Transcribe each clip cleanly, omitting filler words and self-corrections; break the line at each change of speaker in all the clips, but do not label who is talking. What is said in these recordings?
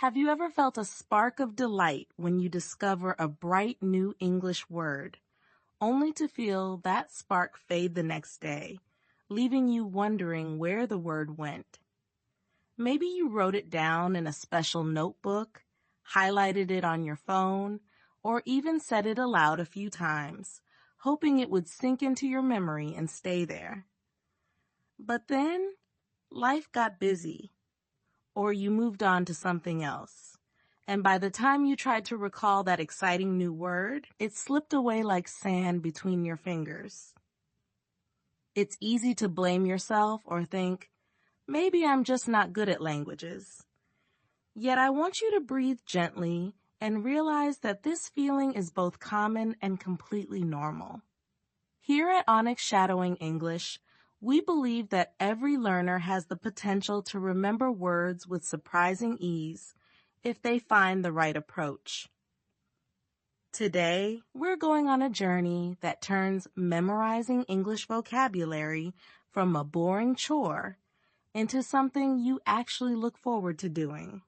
Have you ever felt a spark of delight when you discover a bright new English word, only to feel that spark fade the next day, leaving you wondering where the word went? Maybe you wrote it down in a special notebook, highlighted it on your phone, or even said it aloud a few times, hoping it would sink into your memory and stay there. But then, life got busy, or you moved on to something else. And by the time you tried to recall that exciting new word, it slipped away like sand between your fingers. It's easy to blame yourself or think, maybe I'm just not good at languages. Yet I want you to breathe gently and realize that this feeling is both common and completely normal. Here at Onyx Shadowing English, we believe that every learner has the potential to remember words with surprising ease if they find the right approach. Today, we're going on a journey that turns memorizing English vocabulary from a boring chore into something you actually look forward to doing.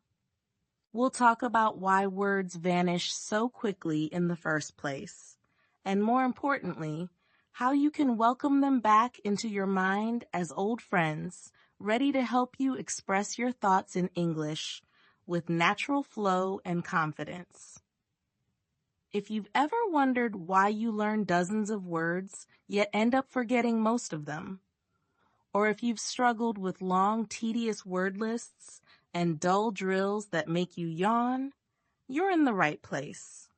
We'll talk about why words vanish so quickly in the first place, and more importantly, how you can welcome them back into your mind as old friends, ready to help you express your thoughts in English with natural flow and confidence. If you've ever wondered why you learn dozens of words, yet end up forgetting most of them, or if you've struggled with long, tedious word lists and dull drills that make you yawn, you're in the right place.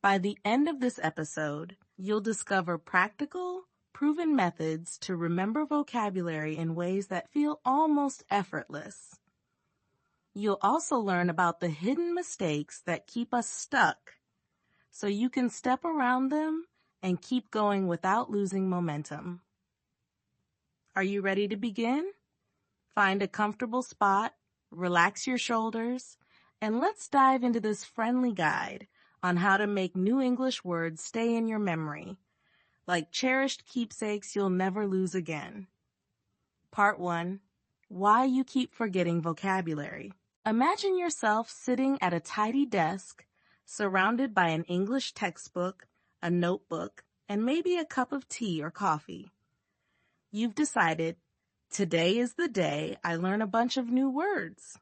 By the end of this episode, you'll discover practical, proven methods to remember vocabulary in ways that feel almost effortless. You'll also learn about the hidden mistakes that keep us stuck, so you can step around them and keep going without losing momentum. Are you ready to begin? Find a comfortable spot, relax your shoulders, and let's dive into this friendly guide on how to make new English words stay in your memory, like cherished keepsakes you'll never lose again. Part 1. Why you keep forgetting vocabulary. Imagine yourself sitting at a tidy desk, surrounded by an English textbook, a notebook, and maybe a cup of tea or coffee. You've decided, today is the day I learn a bunch of new words.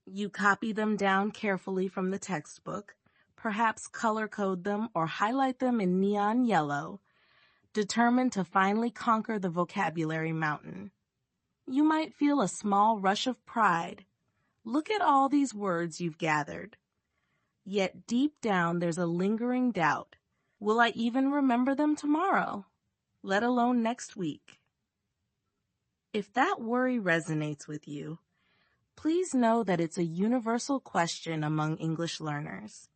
You copy them down carefully from the textbook, perhaps color code them or highlight them in neon yellow, determined to finally conquer the vocabulary mountain. You might feel a small rush of pride. Look at all these words you've gathered. Yet deep down there's a lingering doubt. Will I even remember them tomorrow, let alone next week? If that worry resonates with you, please know that it's a universal question among English learners.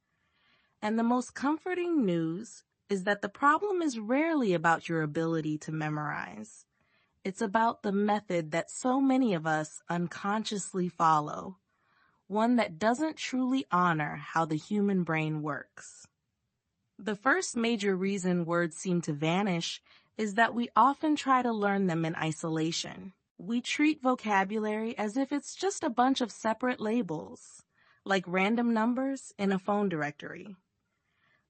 And the most comforting news is that the problem is rarely about your ability to memorize. It's about the method that so many of us unconsciously follow, one that doesn't truly honor how the human brain works. The first major reason words seem to vanish is that we often try to learn them in isolation. We treat vocabulary as if it's just a bunch of separate labels, like random numbers in a phone directory.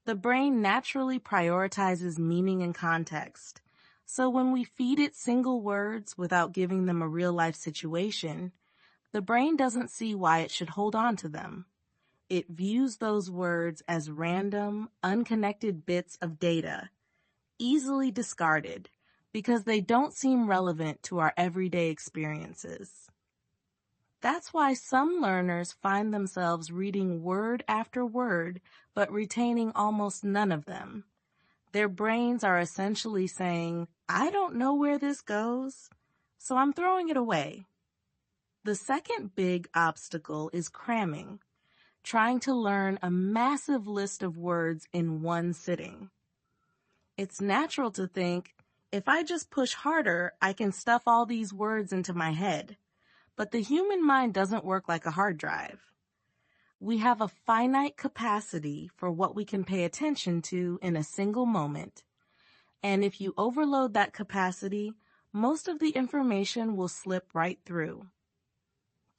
The brain naturally prioritizes meaning and context, so when we feed it single words without giving them a real-life situation, the brain doesn't see why it should hold on to them. It views those words as random, unconnected bits of data, easily discarded, because they don't seem relevant to our everyday experiences. That's why some learners find themselves reading word after word, but retaining almost none of them. Their brains are essentially saying, I don't know where this goes, so I'm throwing it away. The second big obstacle is cramming, trying to learn a massive list of words in one sitting. It's natural to think, if I just push harder, I can stuff all these words into my head. But the human mind doesn't work like a hard drive. We have a finite capacity for what we can pay attention to in a single moment. And if you overload that capacity, most of the information will slip right through.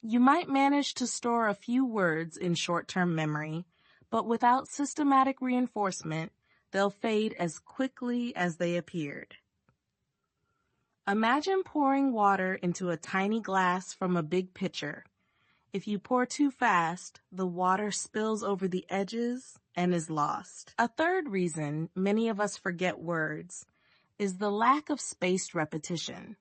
You might manage to store a few words in short-term memory, but without systematic reinforcement, they'll fade as quickly as they appeared. Imagine pouring water into a tiny glass from a big pitcher. If you pour too fast, the water spills over the edges and is lost. A third reason many of us forget words is the lack of spaced repetition.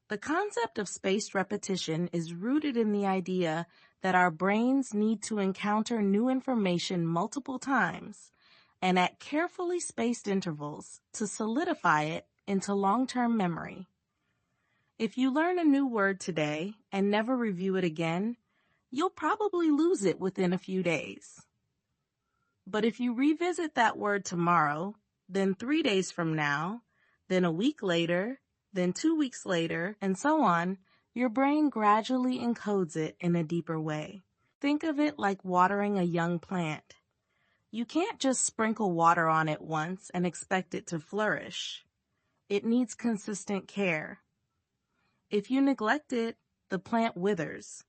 The concept of spaced repetition is rooted in the idea that our brains need to encounter new information multiple times and at carefully spaced intervals to solidify it into long-term memory. If you learn a new word today and never review it again, you'll probably lose it within a few days. But if you revisit that word tomorrow, then 3 days from now, then a week later, then 2 weeks later, and so on, your brain gradually encodes it in a deeper way. Think of it like watering a young plant. You can't just sprinkle water on it once and expect it to flourish. It needs consistent care. If you neglect it, the plant withers,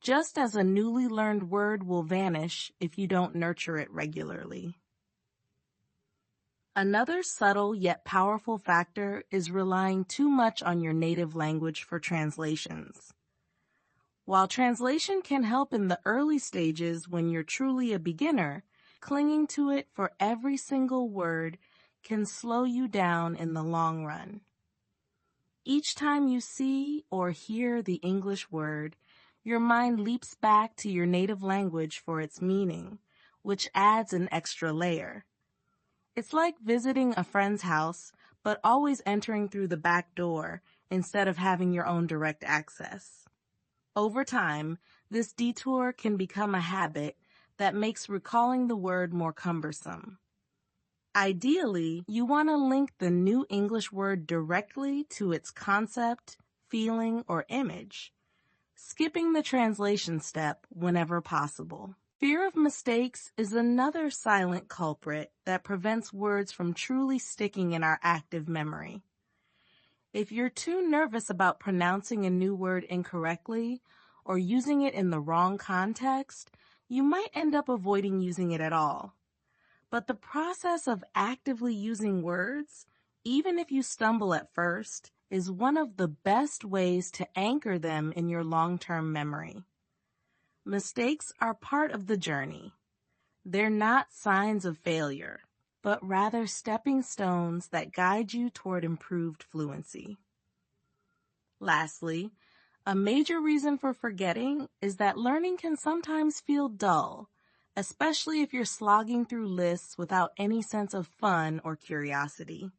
just as a newly learned word will vanish if you don't nurture it regularly. Another subtle yet powerful factor is relying too much on your native language for translations. While translation can help in the early stages when you're truly a beginner, clinging to it for every single word can slow you down in the long run. Each time you see or hear the English word, your mind leaps back to your native language for its meaning, which adds an extra layer. It's like visiting a friend's house, but always entering through the back door instead of having your own direct access. Over time, this detour can become a habit that makes recalling the word more cumbersome. Ideally, you want to link the new English word directly to its concept, feeling, or image, skipping the translation step whenever possible. Fear of mistakes is another silent culprit that prevents words from truly sticking in our active memory. If you're too nervous about pronouncing a new word incorrectly or using it in the wrong context, you might end up avoiding using it at all. But the process of actively using words, even if you stumble at first, is one of the best ways to anchor them in your long-term memory. Mistakes are part of the journey. They're not signs of failure, but rather stepping stones that guide you toward improved fluency. Lastly, a major reason for forgetting is that learning can sometimes feel dull, especially if you're slogging through lists without any sense of fun or curiosity.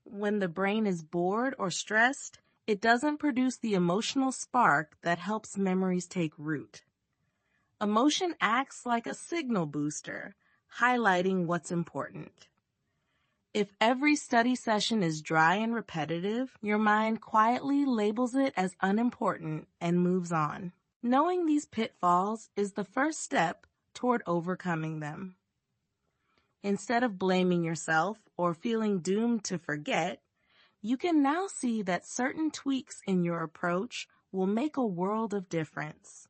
When the brain is bored or stressed, it doesn't produce the emotional spark that helps memories take root. Emotion acts like a signal booster, highlighting what's important. If every study session is dry and repetitive, your mind quietly labels it as unimportant and moves on. Knowing these pitfalls is the first step toward overcoming them. Instead of blaming yourself or feeling doomed to forget, you can now see that certain tweaks in your approach will make a world of difference.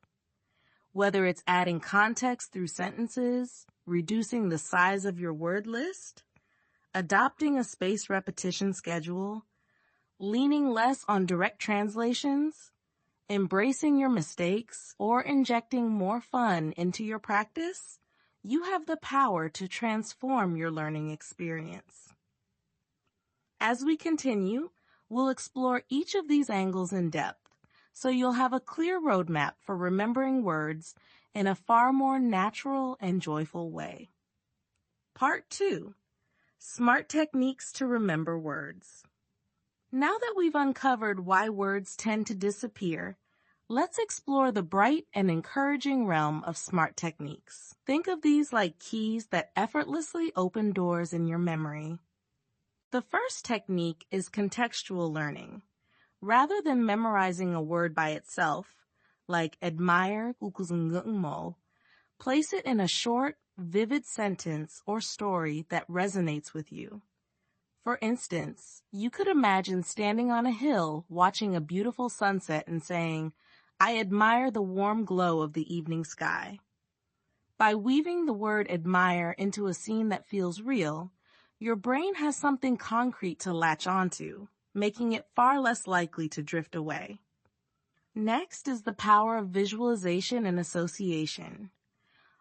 Whether it's adding context through sentences, reducing the size of your word list, adopting a spaced repetition schedule, leaning less on direct translations, embracing your mistakes, or injecting more fun into your practice, you have the power to transform your learning experience. As we continue, we'll explore each of these angles in depth, so you'll have a clear roadmap for remembering words in a far more natural and joyful way. Part 2. Smart Techniques to Remember Words. Now that we've uncovered why words tend to disappear, let's explore the bright and encouraging realm of smart techniques. Think of these like keys that effortlessly open doors in your memory. The first technique is contextual learning. Rather than memorizing a word by itself, like admire, place it in a short, vivid sentence or story that resonates with you. For instance, you could imagine standing on a hill watching a beautiful sunset and saying, I admire the warm glow of the evening sky. By weaving the word admire into a scene that feels real, your brain has something concrete to latch onto, making it far less likely to drift away. Next is the power of visualization and association.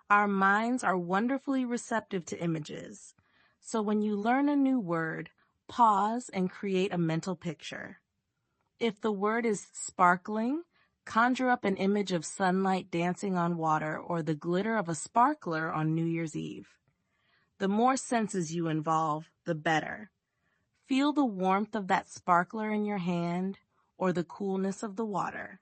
Our minds are wonderfully receptive to images, so when you learn a new word, pause and create a mental picture. If the word is sparkling, conjure up an image of sunlight dancing on water or the glitter of a sparkler on New Year's Eve. The more senses you involve, the better. Feel the warmth of that sparkler in your hand or the coolness of the water.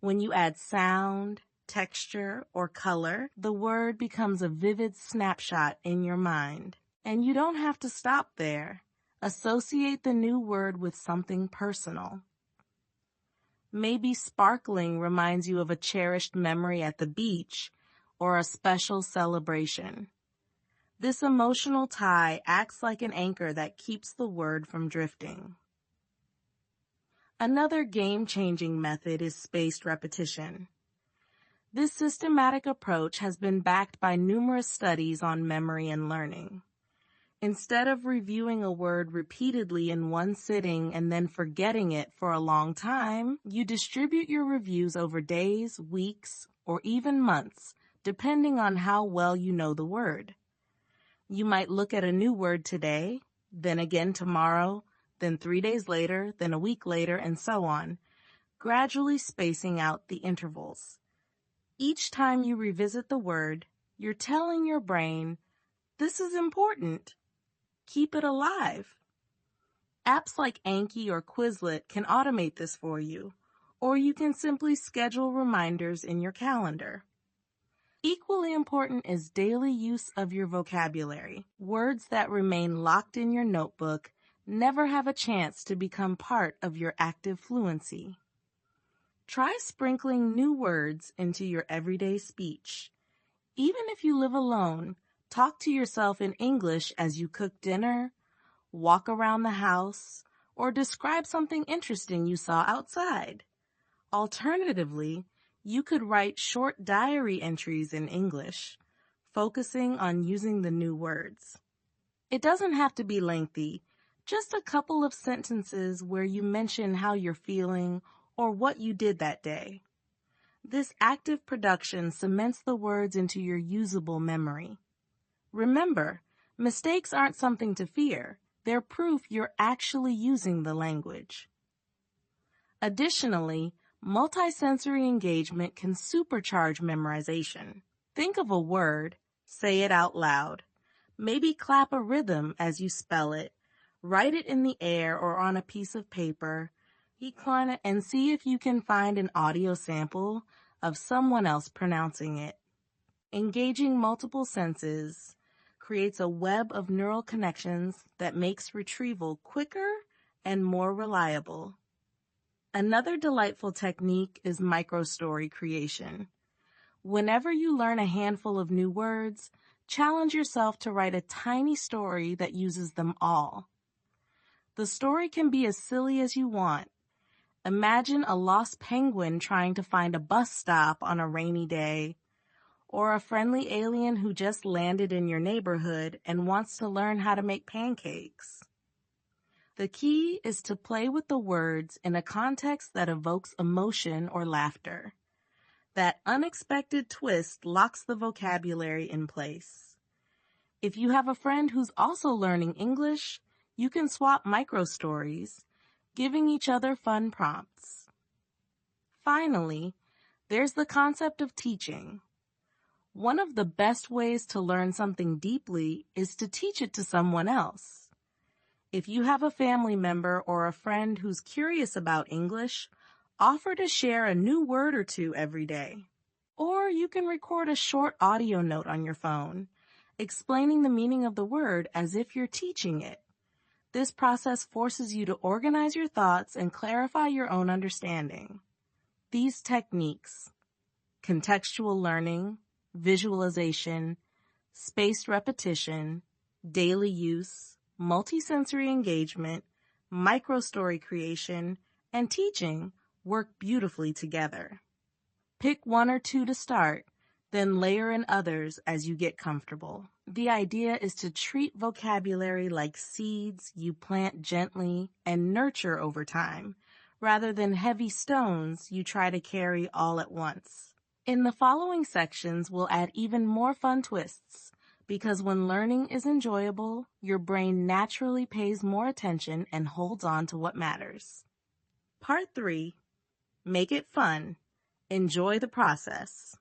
When you add sound, texture, or color, the word becomes a vivid snapshot in your mind. And you don't have to stop there. Associate the new word with something personal. Maybe sparkling reminds you of a cherished memory at the beach or a special celebration. This emotional tie acts like an anchor that keeps the word from drifting. Another game-changing method is spaced repetition. This systematic approach has been backed by numerous studies on memory and learning. Instead of reviewing a word repeatedly in one sitting and then forgetting it for a long time, you distribute your reviews over days, weeks, or even months, depending on how well you know the word. You might look at a new word today, then again tomorrow, then 3 days later, then a week later, and so on, gradually spacing out the intervals. Each time you revisit the word, you're telling your brain, this is important. Keep it alive. Apps like Anki or Quizlet can automate this for you, or you can simply schedule reminders in your calendar. Equally important is daily use of your vocabulary. Words that remain locked in your notebook never have a chance to become part of your active fluency. Try sprinkling new words into your everyday speech. Even if you live alone, talk to yourself in English as you cook dinner, walk around the house, or describe something interesting you saw outside. Alternatively, you could write short diary entries in English, focusing on using the new words. It doesn't have to be lengthy, just a couple of sentences where you mention how you're feeling or what you did that day. This active production cements the words into your usable memory. Remember, mistakes aren't something to fear. They're proof you're actually using the language. Additionally, multisensory engagement can supercharge memorization. Think of a word, say it out loud. Maybe clap a rhythm as you spell it. Write it in the air or on a piece of paper. And see if you can find an audio sample of someone else pronouncing it. Engaging multiple senses creates a web of neural connections that makes retrieval quicker and more reliable. Another delightful technique is microstory creation. Whenever you learn a handful of new words, challenge yourself to write a tiny story that uses them all. The story can be as silly as you want. Imagine a lost penguin trying to find a bus stop on a rainy day, or a friendly alien who just landed in your neighborhood and wants to learn how to make pancakes. The key is to play with the words in a context that evokes emotion or laughter. That unexpected twist locks the vocabulary in place. If you have a friend who's also learning English, you can swap microstories, giving each other fun prompts. Finally, there's the concept of teaching. One of the best ways to learn something deeply is to teach it to someone else. If you have a family member or a friend who's curious about English, offer to share a new word or two every day. Or you can record a short audio note on your phone, explaining the meaning of the word as if you're teaching it. This process forces you to organize your thoughts and clarify your own understanding. These techniques, contextual learning, visualization, spaced repetition, daily use, multisensory engagement, microstory creation, and teaching work beautifully together. Pick one or two to start, then layer in others as you get comfortable. The idea is to treat vocabulary like seeds you plant gently and nurture over time, rather than heavy stones you try to carry all at once. In the following sections, we'll add even more fun twists, because when learning is enjoyable, your brain naturally pays more attention and holds on to what matters. Part 3. Make it fun. Enjoy the process.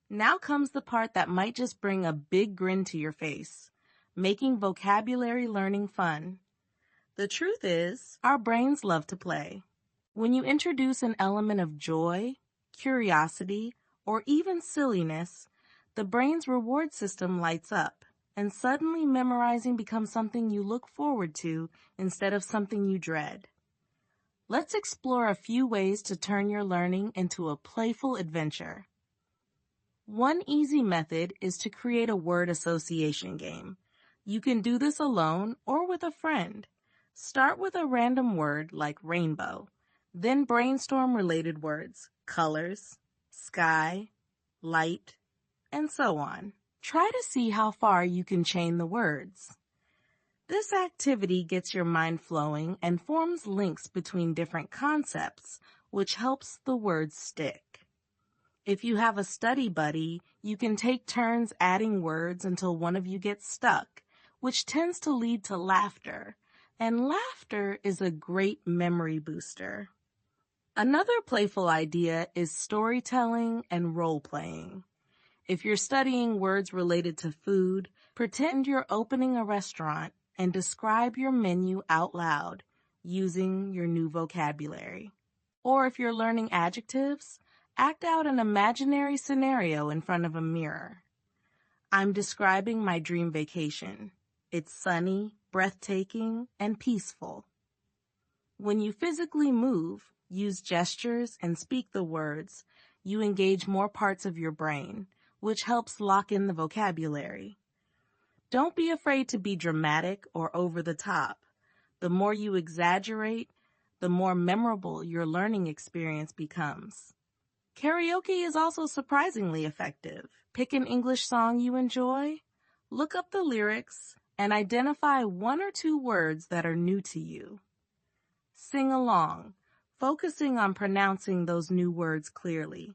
Now comes the part that might just bring a big grin to your face, making vocabulary learning fun. The truth is, our brains love to play. When you introduce an element of joy, curiosity, or even silliness, the brain's reward system lights up, and suddenly memorizing becomes something you look forward to instead of something you dread. Let's explore a few ways to turn your learning into a playful adventure. One easy method is to create a word association game. You can do this alone or with a friend. Start with a random word like rainbow, then brainstorm related words, colors, sky, light, and so on. Try to see how far you can chain the words. This activity gets your mind flowing and forms links between different concepts, which helps the words stick. If you have a study buddy, you can take turns adding words until one of you gets stuck, which tends to lead to laughter, and laughter is a great memory booster. Another playful idea is storytelling and role-playing. If you're studying words related to food, pretend you're opening a restaurant and describe your menu out loud using your new vocabulary. Or if you're learning adjectives, act out an imaginary scenario in front of a mirror. I'm describing my dream vacation. It's sunny, breathtaking, and peaceful. When you physically move, use gestures, and speak the words, you engage more parts of your brain, which helps lock in the vocabulary. Don't be afraid to be dramatic or over the top. The more you exaggerate, the more memorable your learning experience becomes. Karaoke is also surprisingly effective. Pick an English song you enjoy, look up the lyrics, and identify one or two words that are new to you. Sing along, focusing on pronouncing those new words clearly.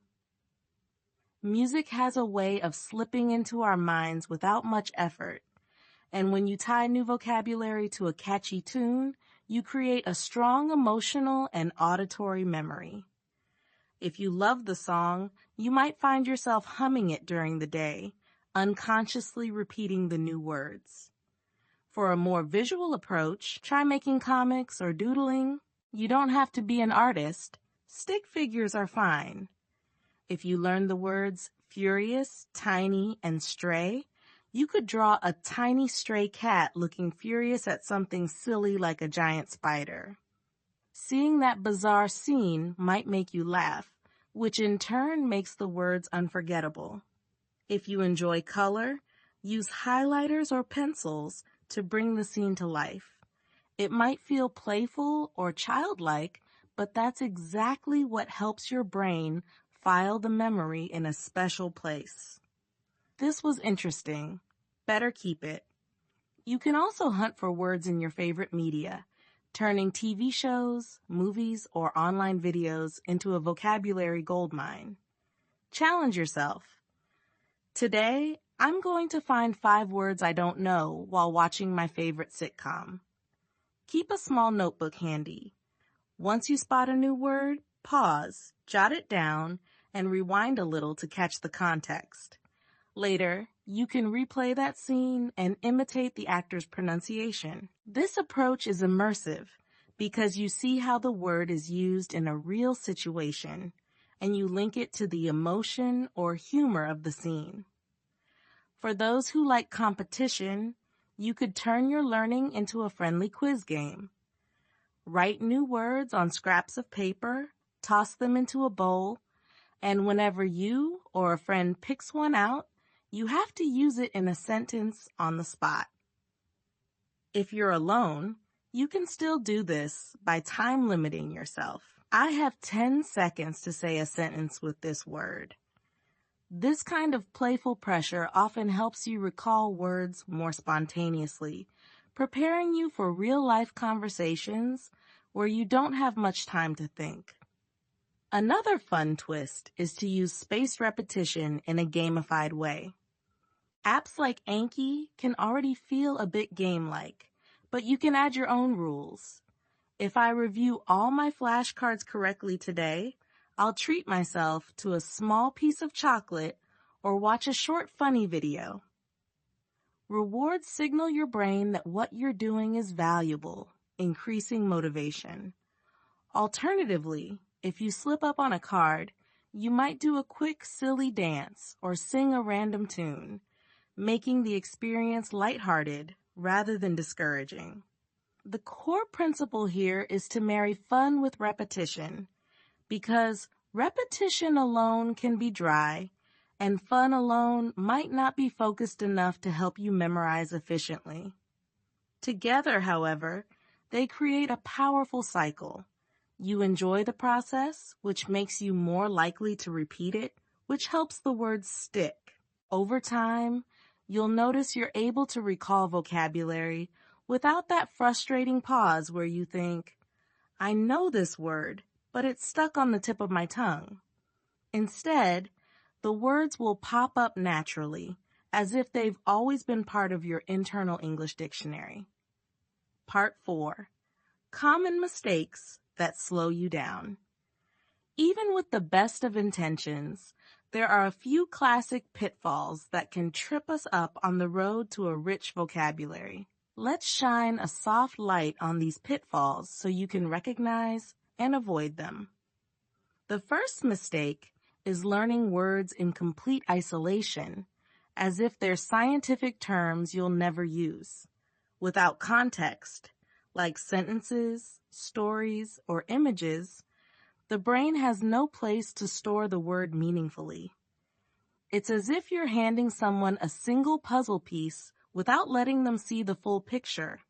Music has a way of slipping into our minds without much effort, and when you tie new vocabulary to a catchy tune, you create a strong emotional and auditory memory. If you love the song, you might find yourself humming it during the day, unconsciously repeating the new words. For a more visual approach, try making comics or doodling. You don't have to be an artist. Stick figures are fine. If you learn the words furious, tiny, and stray, you could draw a tiny stray cat looking furious at something silly like a giant spider. Seeing that bizarre scene might make you laugh, which in turn makes the words unforgettable. If you enjoy color, use highlighters or pencils to bring the scene to life. It might feel playful or childlike, but that's exactly what helps your brain file the memory in a special place. This was interesting. Better keep it. You can also hunt for words in your favorite media, turning TV shows, movies, or online videos into a vocabulary goldmine. Challenge yourself. Today, I'm going to find 5 words I don't know while watching my favorite sitcom. Keep a small notebook handy. Once you spot a new word, pause, jot it down, and rewind a little to catch the context. Later, you can replay that scene and imitate the actor's pronunciation. This approach is immersive because you see how the word is used in a real situation, and you link it to the emotion or humor of the scene. For those who like competition, you could turn your learning into a friendly quiz game. Write new words on scraps of paper, toss them into a bowl, and whenever you or a friend picks one out, you have to use it in a sentence on the spot. If you're alone, you can still do this by time limiting yourself. I have 10 seconds to say a sentence with this word. This kind of playful pressure often helps you recall words more spontaneously, preparing you for real-life conversations where you don't have much time to think. Another fun twist is to use spaced repetition in a gamified way. Apps like Anki can already feel a bit game-like, but you can add your own rules. If I review all my flashcards correctly today, I'll treat myself to a small piece of chocolate or watch a short funny video. Rewards signal your brain that what you're doing is valuable, increasing motivation. Alternatively, if you slip up on a card, you might do a quick silly dance or sing a random tune, making the experience lighthearted rather than discouraging. The core principle here is to marry fun with repetition, because repetition alone can be dry, and fun alone might not be focused enough to help you memorize efficiently. Together, however, they create a powerful cycle. You enjoy the process, which makes you more likely to repeat it, which helps the words stick. Over time, you'll notice you're able to recall vocabulary without that frustrating pause where you think, I know this word, but it's stuck on the tip of my tongue. Instead, the words will pop up naturally, as if they've always been part of your internal English dictionary. Part 4. Common mistakes that slow you down. Even with the best of intentions, there are a few classic pitfalls that can trip us up on the road to a rich vocabulary. Let's shine a soft light on these pitfalls so you can recognize and avoid them. The first mistake is learning words in complete isolation, as if they're scientific terms you'll never use, without context, like sentences, stories, or images. The brain has no place to store the word meaningfully. It's as if you're handing someone a single puzzle piece without letting them see the full picture.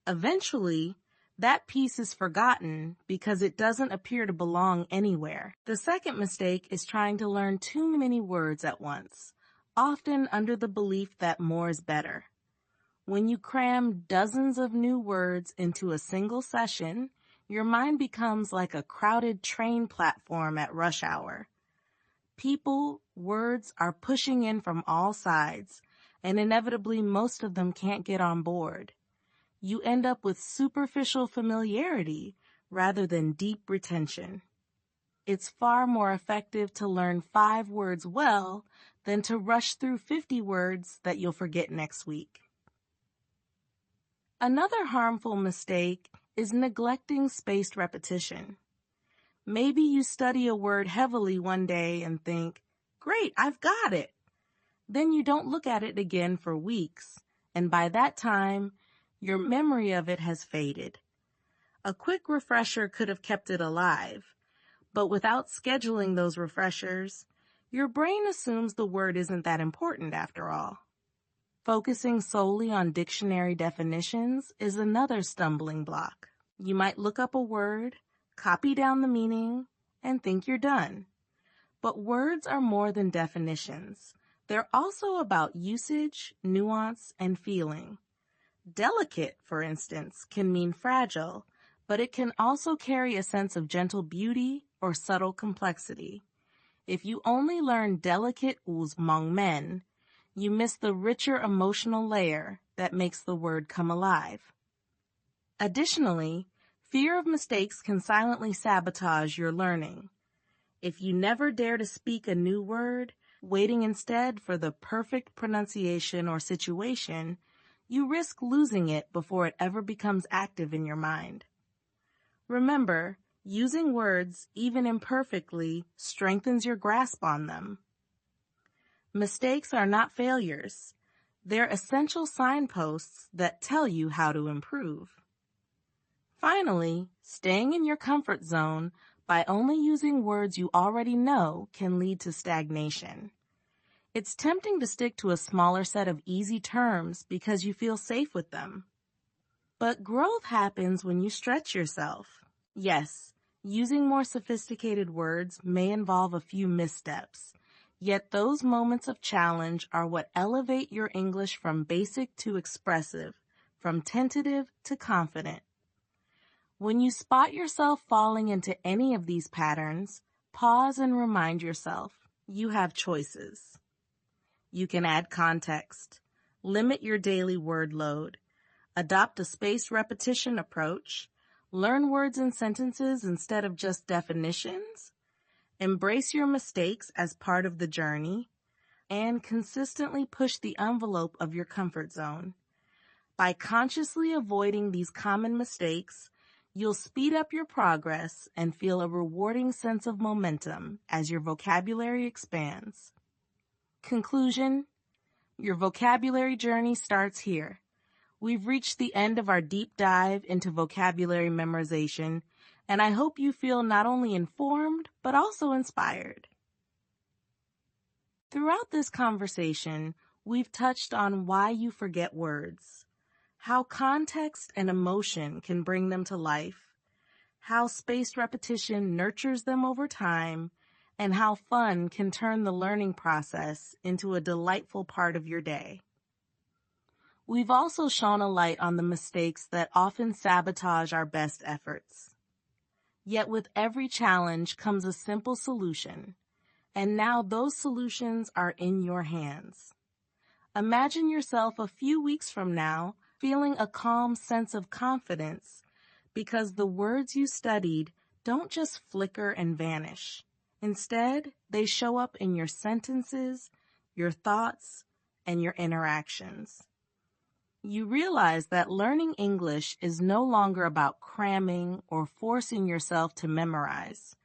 Eventually, that piece is forgotten because it doesn't appear to belong anywhere. The second mistake is trying to learn too many words at once, often under the belief that more is better. When you cram dozens of new words into a single session, your mind becomes like a crowded train platform at rush hour. People, words are pushing in from all sides, and inevitably most of them can't get on board. You end up with superficial familiarity rather than deep retention. It's far more effective to learn 5 words well than to rush through 50 words that you'll forget next week. Another harmful mistake is neglecting spaced repetition. Maybe you study a word heavily one day and think, great, I've got it. Then you don't look at it again for weeks, and by that time, your memory of it has faded. A quick refresher could have kept it alive, but without scheduling those refreshers, your brain assumes the word isn't that important after all. Focusing solely on dictionary definitions is another stumbling block. You might look up a word, copy down the meaning, and think you're done. But words are more than definitions. They're also about usage, nuance, and feeling. Delicate, for instance, can mean fragile, but it can also carry a sense of gentle beauty or subtle complexity. If you only learn delicate uz mong men, you miss the richer emotional layer that makes the word come alive. Additionally, fear of mistakes can silently sabotage your learning. If you never dare to speak a new word, waiting instead for the perfect pronunciation or situation, you risk losing it before it ever becomes active in your mind. Remember, using words, even imperfectly, strengthens your grasp on them. Mistakes are not failures. They're essential signposts that tell you how to improve. Finally, staying in your comfort zone by only using words you already know can lead to stagnation. It's tempting to stick to a smaller set of easy terms because you feel safe with them. But growth happens when you stretch yourself. Yes, Using more sophisticated words may involve a few missteps, yet those moments of challenge are what elevate your English from basic to expressive, from tentative to confident. When you spot yourself falling into any of these patterns, pause and remind yourself you have choices. You can add context, limit your daily word load, adopt a spaced repetition approach, learn words and sentences instead of just definitions, embrace your mistakes as part of the journey, and consistently push the envelope of your comfort zone. By consciously avoiding these common mistakes, you'll speed up your progress and feel a rewarding sense of momentum as your vocabulary expands. Conclusion: your vocabulary journey starts here. We've reached the end of our deep dive into vocabulary memorization, and I hope you feel not only informed, but also inspired. Throughout this conversation, we've touched on why you forget words, how context and emotion can bring them to life, how spaced repetition nurtures them over time, and how fun can turn the learning process into a delightful part of your day. We've also shone a light on the mistakes that often sabotage our best efforts. Yet with every challenge comes a simple solution, and now those solutions are in your hands. Imagine yourself a few weeks from now feeling a calm sense of confidence because the words you studied don't just flicker and vanish. Instead, they show up in your sentences, your thoughts, and your interactions. You realize that learning English is no longer about cramming or forcing yourself to memorize.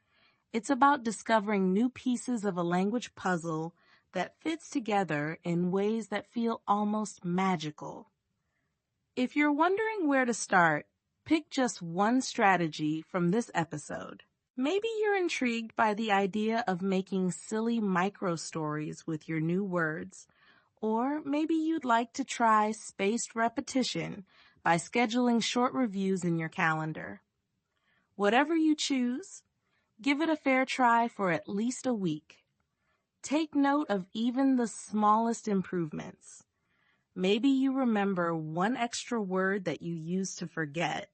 It's about discovering new pieces of a language puzzle that fits together in ways that feel almost magical. If you're wondering where to start, pick just one strategy from this episode. Maybe you're intrigued by the idea of making silly micro stories with your new words. Or maybe you'd like to try spaced repetition by scheduling short reviews in your calendar. Whatever you choose, give it a fair try for at least a week. Take note of even the smallest improvements. Maybe you remember one extra word that you used to forget,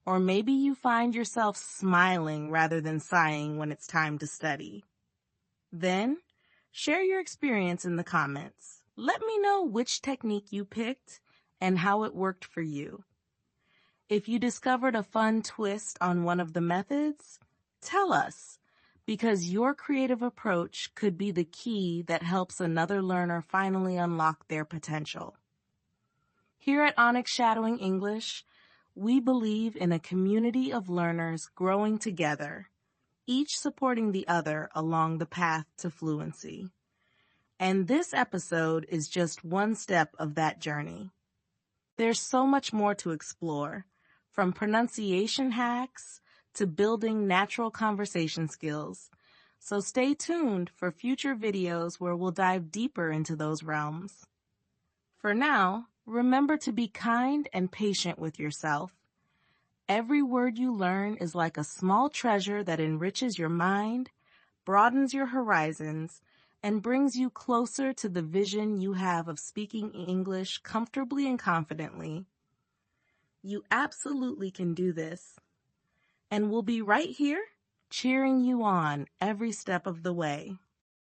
or maybe you find yourself smiling rather than sighing when it's time to study. Then, share your experience in the comments. Let me know which technique you picked and how it worked for you. If you discovered a fun twist on one of the methods, tell us, because your creative approach could be the key that helps another learner finally unlock their potential. Here at Onyx Shadowing English, we believe in a community of learners growing together, each supporting the other along the path to fluency. And this episode is just one step of that journey. There's so much more to explore, from pronunciation hacks to building natural conversation skills. So stay tuned for future videos where we'll dive deeper into those realms. For now, remember to be kind and patient with yourself. Every word you learn is like a small treasure that enriches your mind, broadens your horizons, and brings you closer to the vision you have of speaking English comfortably and confidently. You absolutely can do this. And we'll be right here cheering you on every step of the way.